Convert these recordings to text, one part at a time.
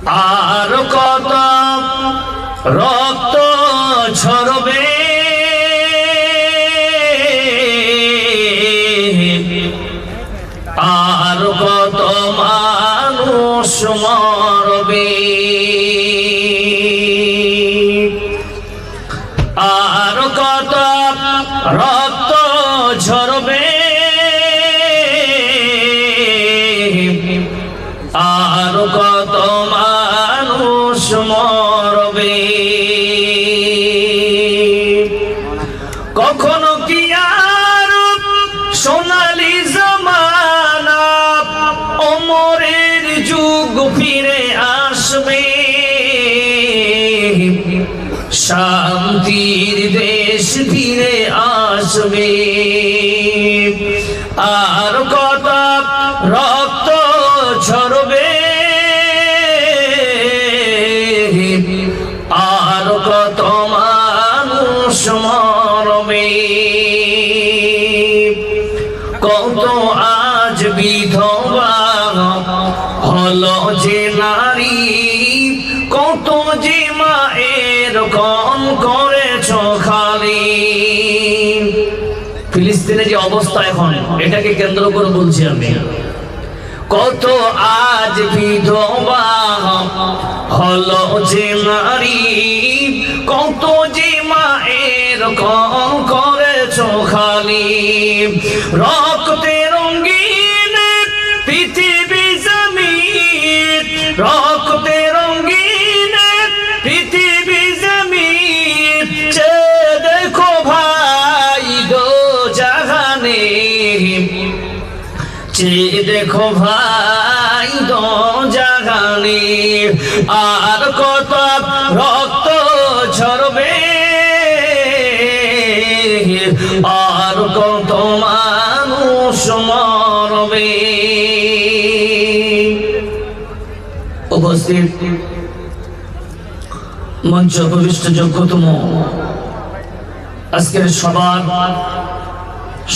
আর কত রক্ত ঝরবে, আর কত মানুষ মরবে, আর কত রক্ত ঝরবে, আর কত মানুষ মরবে। কখনো কি আর সোনালী জামানা ওমরের যুগ ফিরে আসবে, শান্তির দেশ ফিরে আসবে, আর কত রক্ত ঝরবে, আর কত মানুষ মরবে। কত আজ বিধবা হলো যে নারী, কত যে মায়ের কম করেছ খালি। ফিলিস্তিনে যে অবস্থা এখন, এটাকে কেন্দ্র করে বলছি আমি। কত আজ বিধবা হলো যে নারী, কত যে মায়ের কম করেছ খালি। রক্তে রঙিন পৃথিবী জমিন, রক্তে রঙিন পৃথিবী জমিন, চে দেখো ভাই দো জাহানে, চে দেখো ভাই দো জাহানে, আর কত রক্ত ঝরবে, আর কত মানুষ মরবে। উপস্থিত মঞ্চ উপবিষ্ট যোগ্যতম আজকের সবার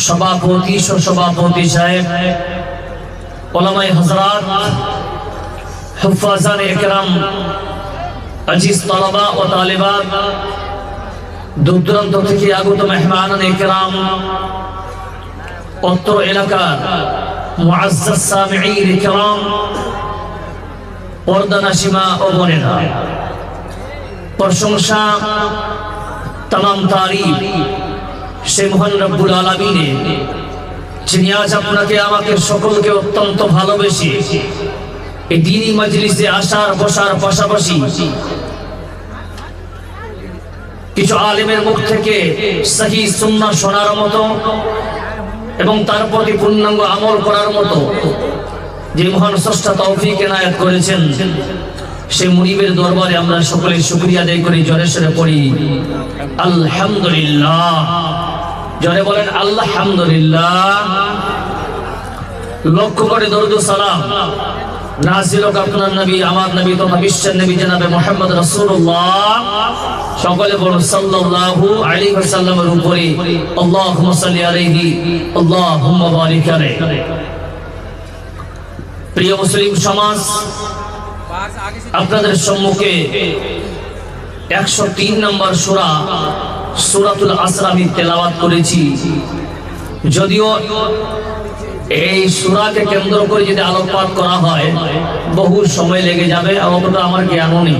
সভাপতি সভাপতি সাহেব, ওলামায়ে হযরত, হুফাজানে ইকরাম, আজিজ তালাবা ও তালিবাত, দূর দূরান্ত থেকে আগত মেহমানানে ইকরাম, অত্র এলাকার মুআজ্জাজ সামিঈন ইকরাম, পর্দানাশিমা ও বোনেরা, প্রশংসা তামাম তারিফ সে মহান রব্বুল আলামিনের, যিনি আজ আপনাকে আমাকে সকলকে অত্যন্ত ভালোবেসে এই দ্বীনি মজলিসে আসার বসার পাশাপাশি কিছু আলেমের মুখ থেকে সহিহ সুন্নাহ শোনার মতো এবং তার প্রতি পূর্ণাঙ্গ আমল করার মতো যে মহান স্রষ্টা তৌফিক এনায়েত করেছেন, সেই মুনিবের দরবারে আমরা সকলে শুকরিয়া আদায় করি। জোরে সোরে পড়ি আলহামদুলিল্লাহ। জোরে বলেন আলহামদুলিল্লাহ। লক্ষ্য করে দরুদ ও সালাম নাযিল হোক আপনার নবী, আমার নবী তথা বিশ্বের নবী জনাবে মুহাম্মদ রাসূলুল্লাহ, সকলে বলুন সাল্লাল্লাহু আলাইহি ওয়াসাল্লামের উপরে। আল্লাহুম্মা সাল্লি আলাইহি, আল্লাহুম্মা বারিক আলাইহি। প্রিয় মুসলিম সমাজ, আপনাদের সম্মুখে 103 নম্বর সূরা সূরাতুল আসর আমি তেলাওয়াত করেছি। যদিও এই সূরাকে কেন্দ্র করে যদি আলোকপাত করা হয় বহু সময় লেগে যাবে, অতটা আমার জ্ঞানও নেই।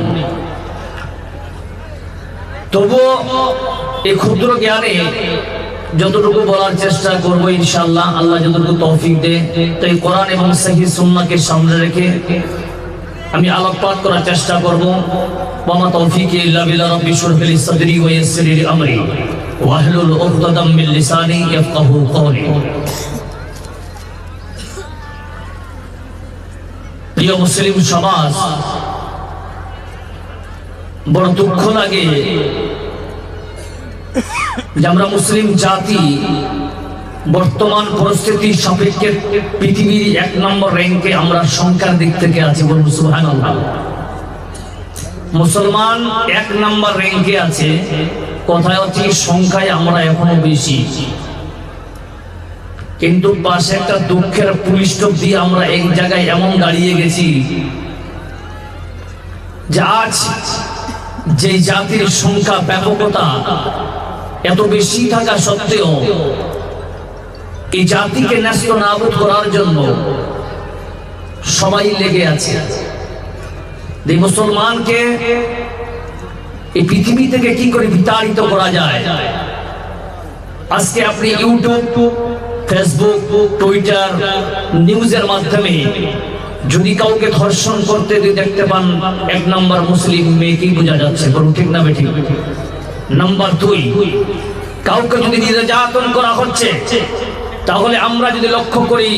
তবুও এই ক্ষুদ্র জ্ঞানে যতটুকু বলার চেষ্টা করবো ইনশাআল্লাহ, আল্লাহ যতটুকু তৌফিক দেয়। তো এই কোরআন এবং সহিহ সুন্নাহকে সামনে রেখে আমি আলোকপাত করার চেষ্টা করব। ওয়ামা তৌফিকি ইল্লা বিল্লাহ। রব্বি ইশরাহ লি সাদরি ওয়া ইয়াসসির লি আমরি ওয়াহলুল উকদাতাম মিন লিসানি ইয়াফকাহু কওলি। প্রিয় মুসলিম সমাজ, বড় দুঃখ লাগে যে আমরা মুসলিম জাতি বর্তমান পরিস্থিতির সাপেক্ষে পৃথিবীর 1 নম্বর র্যাঙ্কে আমরা সংখ্যার দিক থেকে আছি। বলুন সুবহানাল্লাহ। মুসলমান 1 নম্বর র্যাঙ্কে আছে, কোথায় হচ্ছে সংখ্যায় আমরা এখনো বেশি, কিন্তু পাশে একটা দুঃখের পুলিশ স্টপ দিয়ে আমরা এক জায়গায় এমন দাঁড়িয়ে গেছি যে আজ যে জাতির সংখ্যা ব্যাপকতা এত বেশি থাকা সত্ত্বেও এই জাতিকে ন্যস্ত নাবুদ করার জন্য সবাই লেগে আছে। এই মুসলমানকে এই পৃথিবী থেকে কি করে বিতাড়িত করা যায়। আজকে আপনি ইউটিউব, ফেসবুক, টুইটার, নিউজের মাধ্যমে যদি কাউকে ধর্ষণ করতে দেখতে পান, 1 নম্বর মুসলিম মেয়েকেই বোঝা যাচ্ছে, বলুন ঠিক না বেঠিক। নাম্বার 2, কাউকে যদি নির্যাতন করা হচ্ছে, তাহলে আমরা যদি লক্ষ্য করি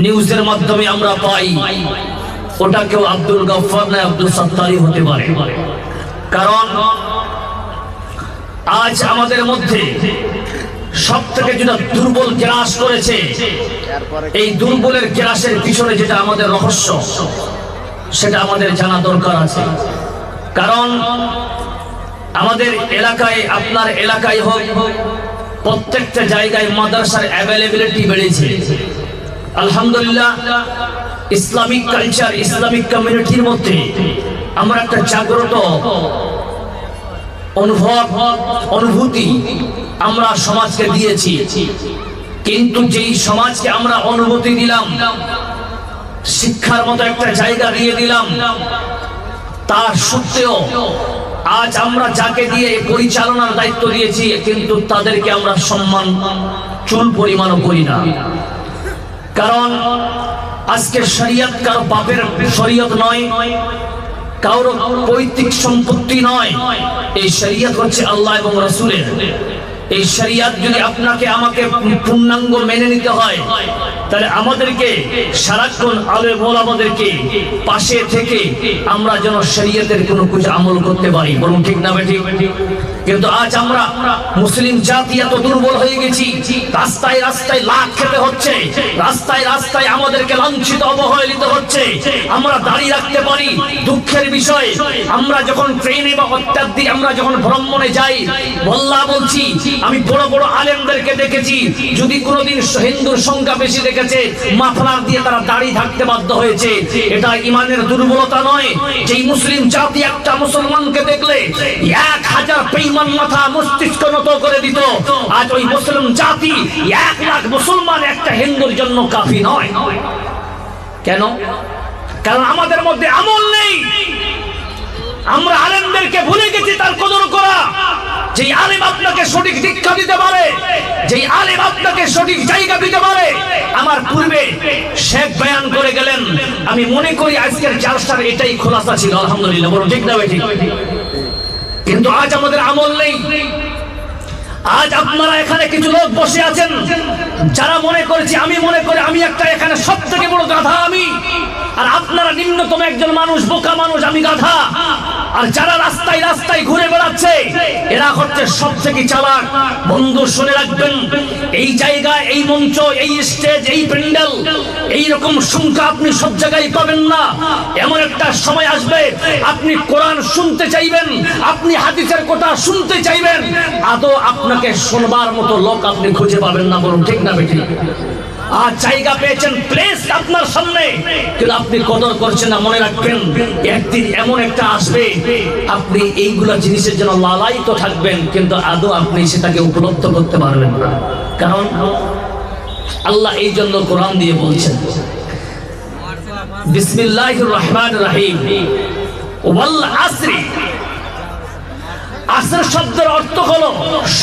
নিউজের মাধ্যমে আমরা পাই ওটা কেউ আব্দুল গফফার না আব্দুল সত্তারই হতে পারে। কারণ আজ আমাদের মধ্যে সব থেকে যেটা দুর্বল গ্রাস করেছে, এই দুর্বলের গ্রাসের পিছনে যেটা আমাদের রহস্য সেটা আমাদের জানা দরকার আছে। কারণ আমাদের এলাকায়, আপনার এলাকায় হোক, প্রত্যেকটা জায়গায় মাদ্রাসার অ্যাভেলেবিলিটি বেড়েছে আলহামদুলিল্লাহ। ইসলামিক কালচার, ইসলামিক কমিউনিটির মধ্যে আমরা একটা জাগ্রত অনুভূতি আমরা সমাজকে দিয়েছি। কিন্তু যেই সমাজকে আমরা অনুভূতি দিলাম, শিক্ষার মতো একটা জায়গা দিয়ে দিলাম, তার সত্ত্বেও আজ আমরা যাকে দিয়ে পরিচালনার দায়িত্ব দিয়েছি, কিন্তু তাদেরকে আমরা সম্মান চুল পরিমাণও করি না। কারণ আজকে শরীয়ত কারো বাপের শরীয়ত নয়, কারো পৈতৃক সম্পত্তি নয়। এই শরীয়ত হচ্ছে আল্লাহ এবং রাসূলের। এই শরীয়ত যদি আপনাকে আমাকে পূর্ণাঙ্গ মেনে নিতে হয়, তাহলে আমাদেরকে সারাক্ষণ আলেম ওলামাদেরকে পাশে থেকে আমরা যেন শরীয়তের কোনো কিছু আমল করতে পারি, বলুন ঠিক না বেঠিক। কিন্তু আজ আমরা মুসলিম জাতি এত দুর্বল হয়ে গেছি, রাস্তায় রাস্তায় লাখ খেতে হচ্ছে, রাস্তায় রাস্তায় আমাদেরকে লাঞ্ছিত অবহেলিত হচ্ছে। আমরা দাঁড়িয়ে রাখতে পারি। দুঃখের বিষয়, আমরা যখন ট্রেনে বা অত্যাধিক আমরা যখন ভ্রমণে যাই, বল্লা বলছি, আমি বড় বড় আলেমদেরকে দেখেছি, যদি কোনোদিন হিন্দুর সংখ্যা বেশি দেখেছে, মাফলার দিয়ে তারা দাঁড়িয়ে থাকতে বাধ্য হয়েছে। এটা ইমানের দুর্বলতা নয়। যেই মুসলিম জাতি একটা মুসলমানকে দেখলে 1000 বেঈমান মাথা মস্তিষ্ক নত করে দিত, আজ ওই মুসলিম জাতি 1 লাখ মুসলমান একটা হিন্দুর জন্য কাফি নয়। কেন? কারণ আমাদের মধ্যে আমল নেই। আমরা আলেমদেরকে ভুলে গেছি তার কদর করা। যেই আলেম আপনাকে সঠিক শিক্ষা দিতে পারে, যেই আলেম আপনাকে সঠিক জায়গা দিতে পারে। আমার পূর্বে শেখ বয়ান করে গেলেন, আমি মনে করি আজকের জালসার এটাই খোলাসা ছিল আলহামদুলিল্লাহ, বলুন ঠিক না ঠিক। কিন্তু আজ আমাদের আমল নেই। আজ আপনারা এখানে কিছু লোক বসে আছেন যারা মনে করেছে, আমি মনে করি আমি একটা এখানে সব থেকে বড় গাধা আমি, আর আপনারা নিম্নতম একজন মানুষ, বোকা মানুষ, আমি গাধা। আর যারা রাস্তায় রাস্তায় ঘুরে বেড়াচ্ছে এরা হচ্ছে সব থেকে চালাক। বন্ধু শুনে রাখবেন, এই জায়গায়, এই মঞ্চ, এই স্টেজ, এই প্যান্ডেল, এইরকম সংখ্যা আপনি সব জায়গায় পাবেন না। এমন একটা সময় আসবে আপনি কোরআন শুনতে চাইবেন, আপনি হাদিসের কথা শুনতে চাইবেন, আদৌ আপনাকে শুনবার মতো লোক আপনি খুঁজে পাবেন না, বলুন ঠিক না বেঠিক। আর জায়গা পেয়েছেন, প্লেস আপনার সামনে, কিন্তু আপনি কদর করছেন না। মনে রাখবেন, একদিন এমন একটা আসবে আপনি এইগুলা জিনিসের জন্য লালায়িত থাকবেন, কিন্তু আদৌ আপনি সেটাকে উপলব্ধ করতে পারবেন না। কারণ আল্লাহ এই জন্য কোরআন দিয়ে বলছেন, বিসমিল্লাহির রহমানির রহিম, ওয়াল আসরি। আসর শব্দের অর্থ হলো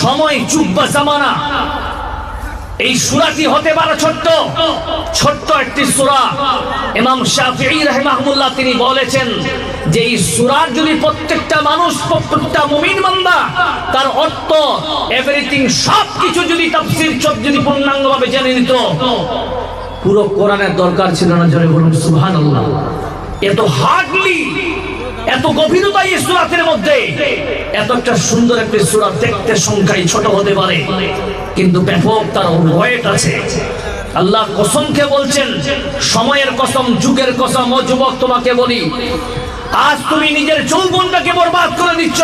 সময়, যুগ বা জামানা। এই সূরাটি হতে পারে ছোট্ট একটি সূরা। ইমাম শাফিঈ রাহিমাহুল্লাহ তিনি বলেছেন যে এই সূরার যদি প্রত্যেকটা মানুষ, প্রত্যেকটা মুমিন বান্দা তার অর্থ, এভরিথিং, সবকিছু যদি তাফসীর যদি পূর্ণাঙ্গভাবে জেনে নিত, পুরো কোরআনের দরকার ছিল না। জোরে বলুন সুবহানাল্লাহ। এত হার্ডলি, এত গভীরতা এই সূরাতের মধ্যে। এত একটা সুন্দর একটি সূরা দেখতে সংখ্যায় ছোট হতে পারে, কিন্তু ব্যাপক তার ওয়েট আছে। আল্লাহ কসমকে বলছেন, সময়ের কসম, যুগের কসম, ও যুবক তোমাকে বলি, আজ তুমি নিজের যৌবনটাকে বরবাদ করে দিচ্ছ।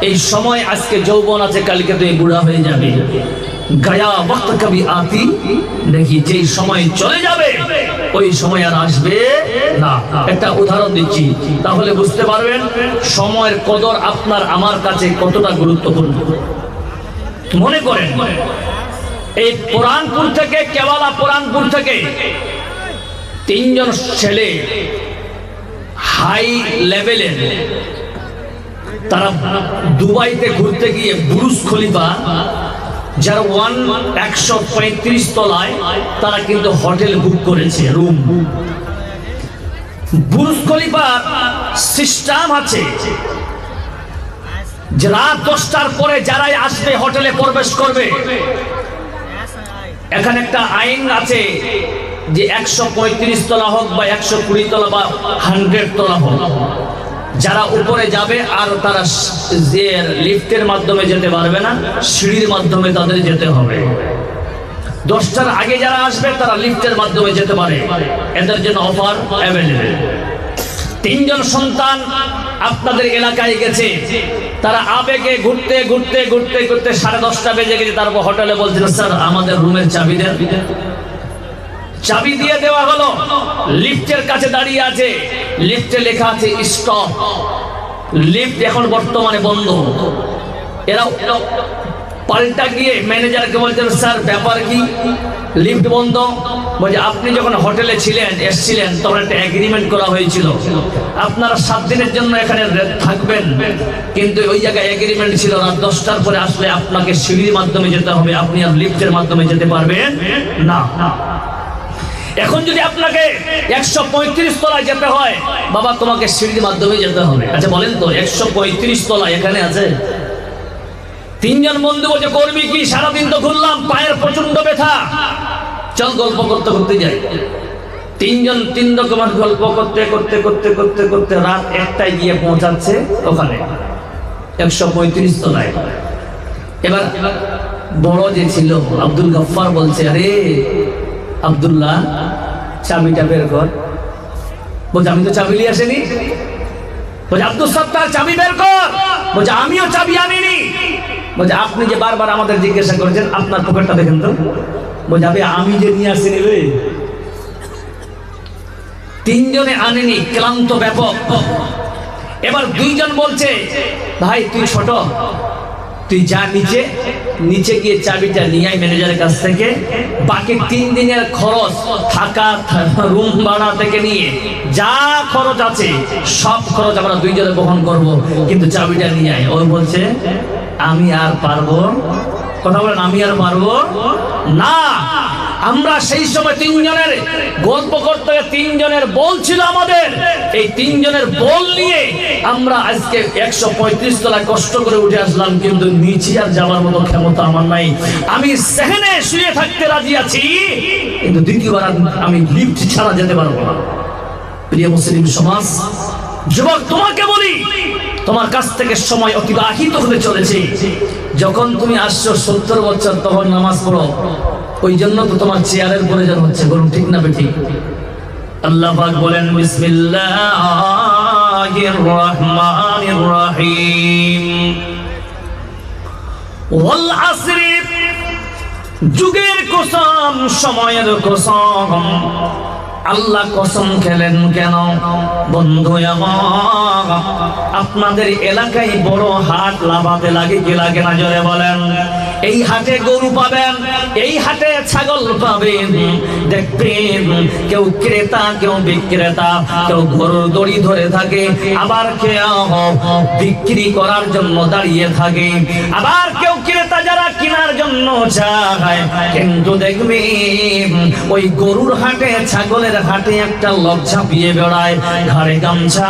এই সময় আজকে যৌবন আছে, কালকে তুমি বুড়া হয়ে যাবে। গায়া ওয়াক্ত কবি আতি দেখি, যেই সময় চলে যাবে ওই সময় আর আসবে না। একটা উদাহরণ দিচ্ছি, তাহলে বুঝতে পারবেন সময়ের কদর আপনার আমার কাছে কতটা গুরুত্বপূর্ণ। মনে করেন এই পুরানপুর থেকে, কেওয়ালা পুরানপুর থেকে 3 জন ছেলে হাই লেভেলের, তারা দুবাইতে ঘুরতে গিয়ে বুর্জ খলিফা, যার 135 তলায়, তারা কিন্তু হোটেল বুক করেছে, রুম। বুর্জ খলিফার সিস্টেম আছে যে রাত 10টার পরে যারাই আসবে হোটেলে প্রবেশ করবে, এখানে একটা আইন আছে যে 135 তলা হোক বা 120 তলা বা 100 তলা হোক, যারা উপরে যাবে আর তারা যে লিফটের মাধ্যমে যেতে পারবে না, সিঁড়ির মাধ্যমে তাদের যেতে হবে। 10টার আগে যারা আসবে তারা লিফটের মাধ্যমে যেতে পারে, এদের জন্য অফার অ্যাভেলেবল। 3 জন সন্তান আপনাদের এলাকায় গেছে, তারা আবেগে ঘুরতে ঘুরতে ঘুরতে ঘুরতে 10:30 বেজে গেছে, তারপর হোটেলে বলছিল স্যার আমাদের রুমের চাবি দেন। চাবি দিয়ে দেওয়া হলো, লিফটের কাছে দাঁড়িয়ে আছে, লিফটে লেখা আছে স্টপ, লিফট এখন বর্তমানে বন্ধ। এরা পাল্টা গিয়ে ম্যানেজারকে বলছেন স্যার ব্যাপার কি, লিফট বন্ধ। বলছে আপনি যখন হোটেলে ছিলেন, এসেছিলেন, তখন একটা এগ্রিমেন্ট করা হয়েছিল আপনারা 7 দিনের জন্য এখানে থাকবেন, কিন্তু ওই জায়গায় এগ্রিমেন্ট ছিল রাত 10টার পরে আসলে আপনাকে সিঁড়ির মাধ্যমে যেতে হবে, আপনি আর লিফটের মাধ্যমে যেতে পারবেন না। এখন যদি আপনাকে 135 তলায় যেতে হয়, বাবা তোমাকে সিঁড়ির মাধ্যমে যেতে হবে। আচ্ছা বলেন তো 135 তলা এখানে আছে। 3 জন বন্ধু বলছে করবি কি, সারাদিন তো ঘুরলাম, পায়ের প্রচন্ড ব্যথা, চল গল্প করতে করতে যাই। 3 জন 3 রকমের গল্প করতে করতে করতে করতে করতে রাত 1টায় গিয়ে পৌঁছাচ্ছে ওখানে 135 তলায়। এবার বড় যে ছিল আব্দুল গফফার বলছে আরে আব্দুল্লাহ চাবিটা বের কর। বলছে আমি তো চাবি নিয়ে আসিনি। বলছে আব্দুল সত্তার চাবি বের কর। বলছে আমিও চাবি আনিনি। বলছে আপনি যে বারবার আমাদের জিজ্ঞাসা করেছেন আপনার পকেটটা দেখেন তো। বলছে আমি যে নিয়ে আসিনি রে। 3 জনে আনেনি, ক্লান্ত ব্যাপক। এবার 2 জন বলছে ভাই তুই ছোট, তুই যা নিচে গিয়ে চাবিটা নিয়ে আয় ম্যানেজারের কাছ থেকে, বাকি 3 দিনের খরচ, থাকা, রুম ভাড়া থেকে নিয়ে যা খরচ আছে সব খরচ আমরা 2 জনে বহন করব, কিন্তু চাবিটা নিয়ে আয়। ওই বলছে আমি আর পারবো, কথা বলেন আমি আর পারবো না। আমরা সেই সময় 3 জনের গল্প করতে 3 জনের বল ছিল আমাদের, এই 3 জনের বল নিয়ে আমরা আজকে 135 তলায় কষ্ট করে উঠে আসলাম, কিন্তু নিচে আর যাওয়ার মতো ক্ষমতা আমার নাই। আমি সেখানে শুয়ে থাকতে রাজি আছি, কিন্তু দ্বিতীয়বার আমি লিফট ছাড়া যেতে পারবো না। প্রিয় মুসলিম সমাজ, যুবক তোমাকে বলি, তোমার কাছ থেকে সময় অতিবাহিত হতে চলেছে। যখন তুমি আসছো 70 বছর, তখন নামাজ পড়ো, ওই জন্য তো তোমার চেয়ারের প্রয়োজন হচ্ছে, বলুন ঠিক না বেঠিক? আল্লাহ পাক বলেন বিসমিল্লাহির রহমানির রহিম ওয়াল আসরি, যুগের কসম, সময়ের কসম। আল্লাহ কসম খেলেন কেন? বন্ধু আমার, আপনাদের এলাকায় বড় হাট লাগাতে লাগে কি লাগে না জোরে বলেন? এই হাটে গরু পাবেন, এই হাটে ছাগল পাবেন, দেখবেন কেউ ক্রেতা কেউ বিক্রেতা, কেউ গরুর দড়ি ধরে থাকে, আবার কেউ বিক্রি করার জন্য দাঁড়িয়ে থাকে, আবার কেউ ক্রেতা যারা কেনার জন্য যায়। কিন্তু দেখবেন ওই গরুর হাটে, ছাগলের হাটে একটা লোক ঝাঁপিয়ে বেড়ায়, ঘাড়ে গামছা,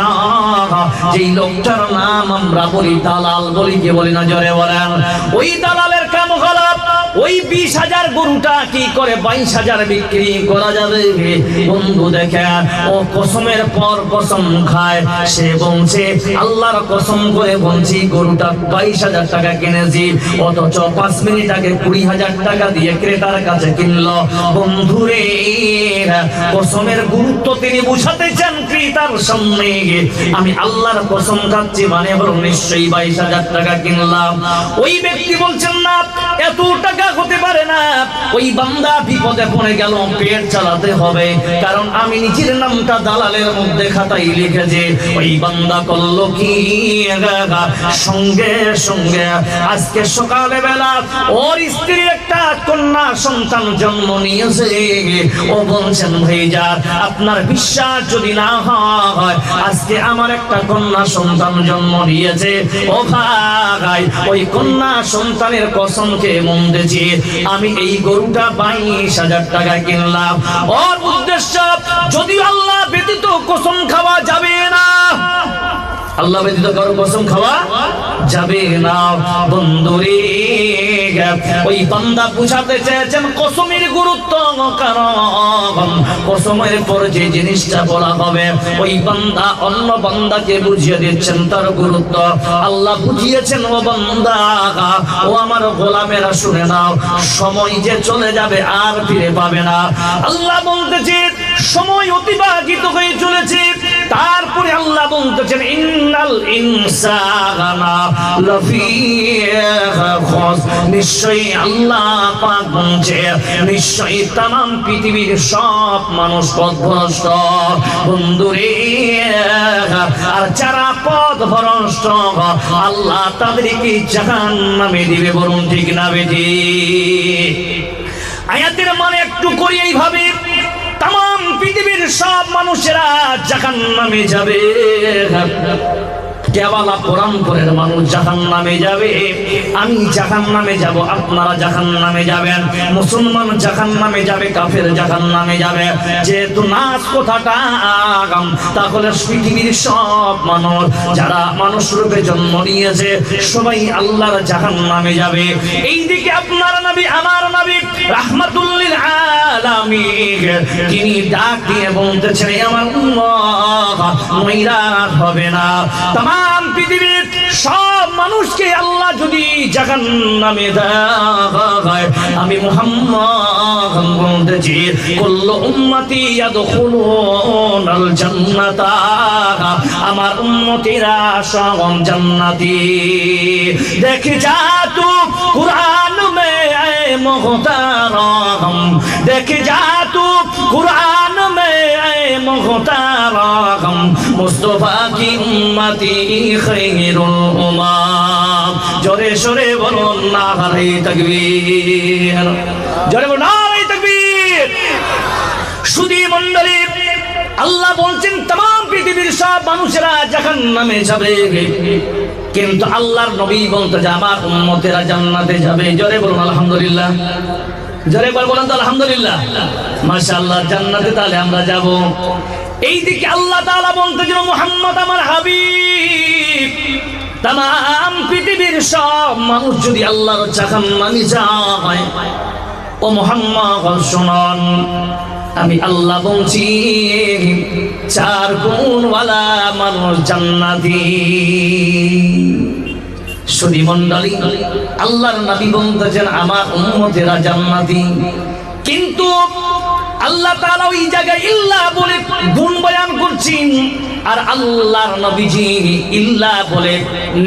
যেই লোকটার নাম আমরা বলি দালাল, বলি কি বলি না জোরে বলেন? ওই দালালের কাম হলো ওই 20,000 গরুটা কি করে 22,000 বিক্রি করা যাবে। বন্ধু দেখে ও কসমের পর কসম খায়, সে বলছে আল্লাহর কসম করে বলছি গরুটা 22,000 টাকা কিনেছি, অথচ 5 মিনিট আগে 20,000 টাকা দিয়ে ক্রেতার কাছে কিনলো। বন্ধুরে, কসমের গুরুত্ব তিনি বুঝাতে চান ক্রেতার সামনে। আমি আল্লাহর কসম খাচ্ছি, মানে হলো নিশ্চয়ই 22,000 টাকা কিনলাম। ওই ব্যক্তি বলছেন না এত টাকা হতে পারে না। ওই বান্দা বিপদে পড়ে গেল, পেট চালাতে হবে, কারণ আমি নিজের নামটা দালালের মধ্যে খাতায় লিখেছি। ওই বান্দা করলো কি, সঙ্গে সঙ্গে আজকে সকালে বেলা ওর স্ত্রী একটা কন্যা সন্তান জন্ম নিয়েছে। ও বলছেন ভাইজান, আপনার বিশ্বাস যদি না হয়, আজকে আমার একটা কন্যা সন্তান জন্ম নিয়েছে। ও ভাই, ওই কন্যা সন্তানের কসমকে মন দিয়েছি, আমি এই গরুটা 22,000 টাকা কিনলাম। ওর উদ্দেশ্য, যদি আল্লাহ ব্যতীত কসম খাওয়া যাবে না, আল্লাহ ব্যতীত কারো কসম খাওয়া যাবে না। বন্ধুরে, ওই বান্দা বুঝাতে চেয়েছেন কসমের গুরুত্ব, কারণ কসমের পর যে জিনিসটা বলা হবে, ওই বান্দা অন্য বান্দাকে বুঝিয়ে দিচ্ছেন তার গুরুত্ব। আল্লাহ বুঝিয়েছেন, ও বান্দা, ও আমার গোলামেরা শুনে নাও, সময় যে চলে যাবে আর ফিরে পাবে না। আল্লাহ বলতেছে সময় অতিবাহিত হয়ে চলেছে। তারপরে আল্লাহ বলতেছেন ইন্নাল ইনসানা লাফি খুস, নিশ্চয়ই আল্লাহ পাক বলছে, নিশ্চয়ই तमाम পৃথিবীর সব মানুষ পথভ্রষ্ট। বন্ধুরে, আর যারা পথভ্রষ্ট আল্লাহ তাদেরকে জাহান্নামে দিবে। বলুন ঠিক না বেঠি? আয়াতের মানে একটু করি এইভাবে, तमाम পৃথিবীর সব মানুষেরা জাহান্নামে যাবে। কেবলা কোরআনপুরের মানুষ জাহান্নামে যাবে, আমি জাহান্নামে যাব, আপনারা জাহান্নামে যাবেন, মুসলমান জাহান্নামে যাবে, কাফের জাহান্নামে যাবে। যেহেতু নাস কথাটা আগাম, তাহলে পৃথিবীর সব মানুষ যারা মানুষ রূপে জন্ম নিয়েছে সবাই আল্লাহর জাহান্নামে যাবে। এইদিকে আপনার নবী, আমার নবী রাহমাতুল লিল আলামিন, তিনি ডাক দিয়ে বলতেছেন, আমার উম্মত মহিলা হবে না। तमाम পৃথিবীর সব মানুষকে আল্লাহ যদি জাহান্নামে দেয়, আমি মুহাম্মদ বলতেছি, কুল্লু উম্মতি ইয়াদখুলুনাল জান্নাতা, আমার উম্মতিরা সব জান্নাতি। দেখ যা তু কুরআন মে এ মুহতারাম, দেখ যা তু কুরআন মে এ মুহতারাম, মুস্তাফা কি উম্মতি খায়রুল উম্মাম। জোরে সরে বলুন নারে তাকবীর, জোরে বলুন নারে তাকবীর। সুধী মণ্ডলী, আল্লাহ বলছেন तमाम পৃথিবীর সব মানুষেরা জাহান্নামে যাবে, কিন্তু আল্লাহর নবী বলতে যে আমার উম্মতেরা জান্নাতে যাবে। জোরে বলুন আলহামদুলিল্লাহ, জোরে বলুন তো আলহামদুলিল্লাহ। মাশাআল্লাহ, জান্নাতে তাহলে আমরা যাব। এইদিকে আল্লাহ তাআলা বলতেছেন, মুহাম্মদ আমার হাবিব, तमाम পৃথিবীর সব মানুষ যদি আল্লাহর জাহান্নামে যায়, ও মুহাম্মদ শুনুন, আমি আল্লাহ বলছি 4 গুণওয়ালা মানুষ জান্নাতি। সুধী মণ্ডলী, আল্লাহর নবী বলতেছেন আমার উম্মতেরা জান্নাতি, কিন্তু আল্লাহ তাআলা ওই জায়গায় ইল্লা বলে গুণ বয়ান করছেন, আর আল্লাহর নবীজি ইল্লা বলে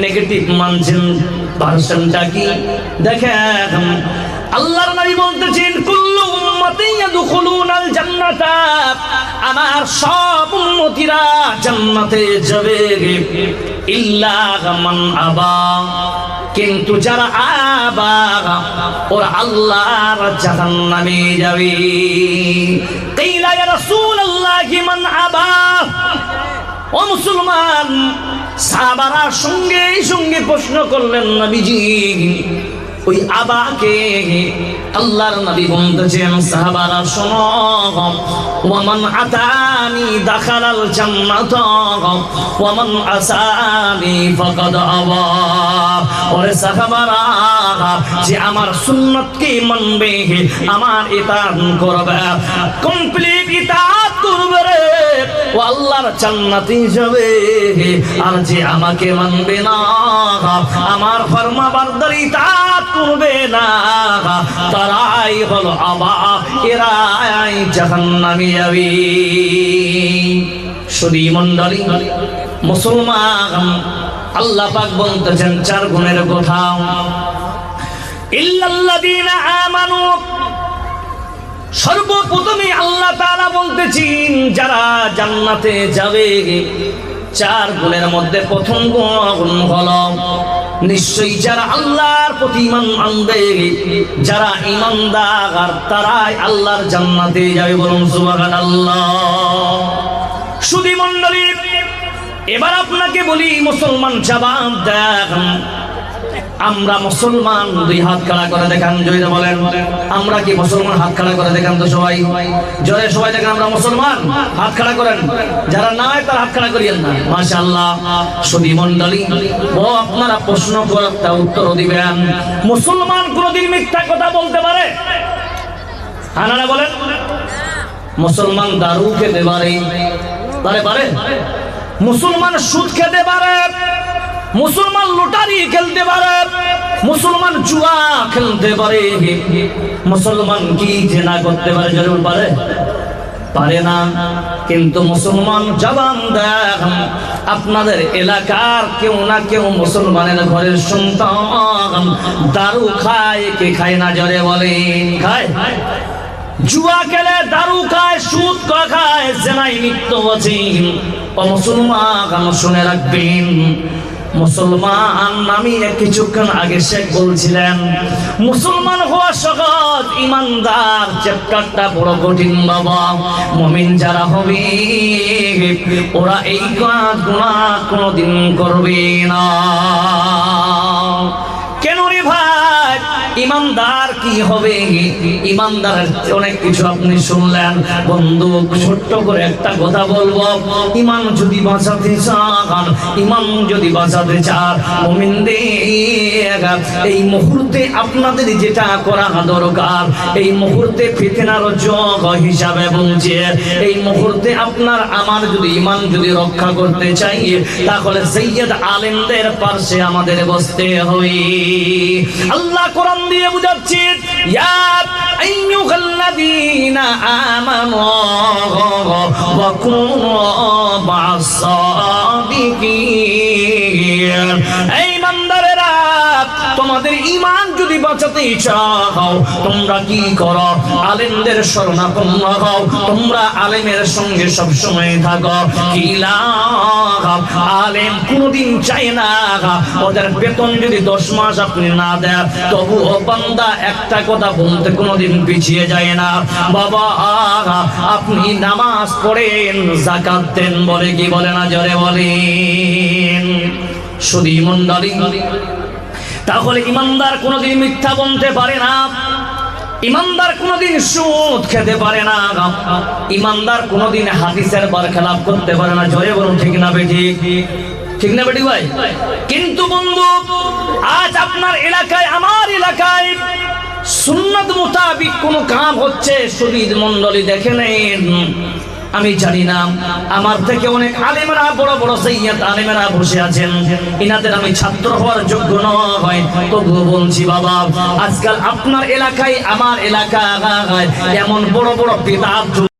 নেগেটিভ মানছেন। ভার্সনটা কি দেখেন, আল্লাহর নবী বলতেছেন কুল্লু উম্মতি ইয়াদখুলুনাল জান্নাতা, আমার সব উম্মতিরা জান্নাতে যাবে, ইল্লা মান আবা, কিন্তু যারা আবা ওরা আল্লাহর জাহান্নামে যাবে। কিলা ইয়া রাসূলুল্লাহি মান আবা, ও মুসলমান সাহাবারা সঙ্গে সঙ্গে প্রশ্ন করলেন, নবীজি ওই আবাকে আল্লাহর নবী বলতেছেন, সাহাবারা শোনো, ওয়ামান আতানি দাখালাল জান্নাতা ওয়ামান আসানি ফাকাদ আবা। ওরে সাহাবারা, যে আমার সুন্নতকে মানবে, আমার ইতাআত করবে, কমপ্লিট ইতাআত করবে রে, ও আল্লাহর জান্নাতে যাবে। আর যে আমাকে মানবে না, আমার ফরমাবরদারি ইতাআত করবে না, তারাই হলো আবা, এরাই জাহান্নামে যাবে। সুধী মণ্ডলী, মুসলমান, আল্লাহ পাক বলতেছেন 4 গুণের কথা। ইল্লাল্লাযীনা আমানু, সর্বপ্রথমে আল্লাহ তাআলা বলতেছেন যারা জান্নাতে যাবে, চার গুণের মধ্যে প্রথম গুণ হলো নিশ্চয়ই যারা আল্লাহর প্রতি ঈমান আনবে, যারা ঈমানদার তারাই আল্লাহর জান্নাতে যাবে। বলুন সুবহানাল্লাহ। সুধী মণ্ডলী, এবার আপনাকে বলি মুসলমান জবাব দেন। আমরা মুসলমান, দুই হাত খাড়া করে দেখান, জয়টা বলেন আমরা কি মুসলমান? হাত খাড়া করে দেখান তো সবাই, জোরে সবাই দেখেন আমরা মুসলমান, হাত খাড়া করেন। যারা নাই তারা হাত খাড়া করিয়েন না। মাশাআল্লাহ। সুধী মণ্ডলী, ও আপনারা প্রশ্ন করে তা উত্তর দিবেন। মুসলমান কোনদিন মিথ্যা কথা বলতে পারে? আপনারা বলেন। মুসলমান দারু খেতে পারে? পারে? মুসলমান সুদ খেতে পারে? মুসলমান লটারি খেলতে পারে? মুসলমান জুয়া খেলতে পারে? মুসলমান কি জেনা করতে পারে? জরুর পারে না। কিন্তু মুসলমান জবান দেন, আপনাদের এলাকার কেউ না কেউ মুসলমানের ঘরের সন্তান দারু খায় কি খায় না? জরে বলেন খায়। জুয়া খেলে, দারু খায়, সুদ খায়, জেনায় লিপ্ত আছে। ও মুসলমান শুনে রাখবেন, মুসলমান আমি কিছুক্ষণ আগে শেখ বলছিলেন মুসলমান হওয়া সহজ, ইমানদার চ্যাপ্টারটা বড় কঠিন বাবা। মুমিন যারা হবে ওরা এই গুনাহ কোনোদিন করবে না। কেন রে ভাই? ইমানদার কি হবে? ইমানদারের অনেক কিছু আপনি শুনলেন। বন্ধু, ছোট্ট করে একটা কথা বলবো, ইমান যদি বাঁচাতে চান, ইমান যদি বাঁচাতে চান, মুমিনদের এই মুহূর্তে আপনাদের যেটা করা দরকার, এই মুহূর্তে ফিতনার যোগ হিসাবে বলছে, এই মুহূর্তে আপনার আমার যদি ইমান যদি রক্ষা করতে চাই, তাহলে সৈয়দ আলেমদের পাশে আমাদের বসতে হবে। আল্লাহ কোরআন দিয়ে বুঝাচ্ছেন, ইয়া আইয়ুহাল্লাযীনা আমানু ওয়া কুনু মা'আস-সাদিকিন। এই ইমানদারেরা, তোমাদের ঈমান যদি বাঁচাতে চাও, তোমরা কি করো? আলেমদের শরণাপন্ন হও, তোমরা আলেমের সঙ্গে সব সময় থাকো। আলেম কোনদিন চায় না ওদের বেতন যদি 10 মাস আপনি না দেন, তবুও বান্দা একটা কথা বলতে কোনদিন পিছিয়ে যায় না। বাবা, আপনি নামাজ পড়েন, যাকাত দেন, বলে কি বলে না? জোরে বলেন। সুধী মণ্ডলী, তাহলে ইমানদার কোনদিন মিথ্যা বলতে পারে না, ইমানদার কোনদিন সুদ খেতে পারে না, ইমানদার কোনদিন হাদিসের বরখেলাপ করতে পারে না। জোরে বলুন ঠিক না বেঠি? ঠিক না বেটি ভাই? কিন্তু বন্ধু, আজ আপনার এলাকায়, আমার এলাকায় সুন্নাত মোতাবিক কোন কাম হচ্ছে, সুধী মণ্ডলী দেখে নেন। আমি জানি না, আমার থেকে অনেক আলেমেরা, বড় বড় সৈয়দ আলেমেরা বসে আছেন, ইনাদের আমি ছাত্র হওয়ার যোগ্য নয়, তবুও বলছি বাবা, আজকাল আপনার এলাকায়, আমার এলাকায় এমন বড় বড় বিদআত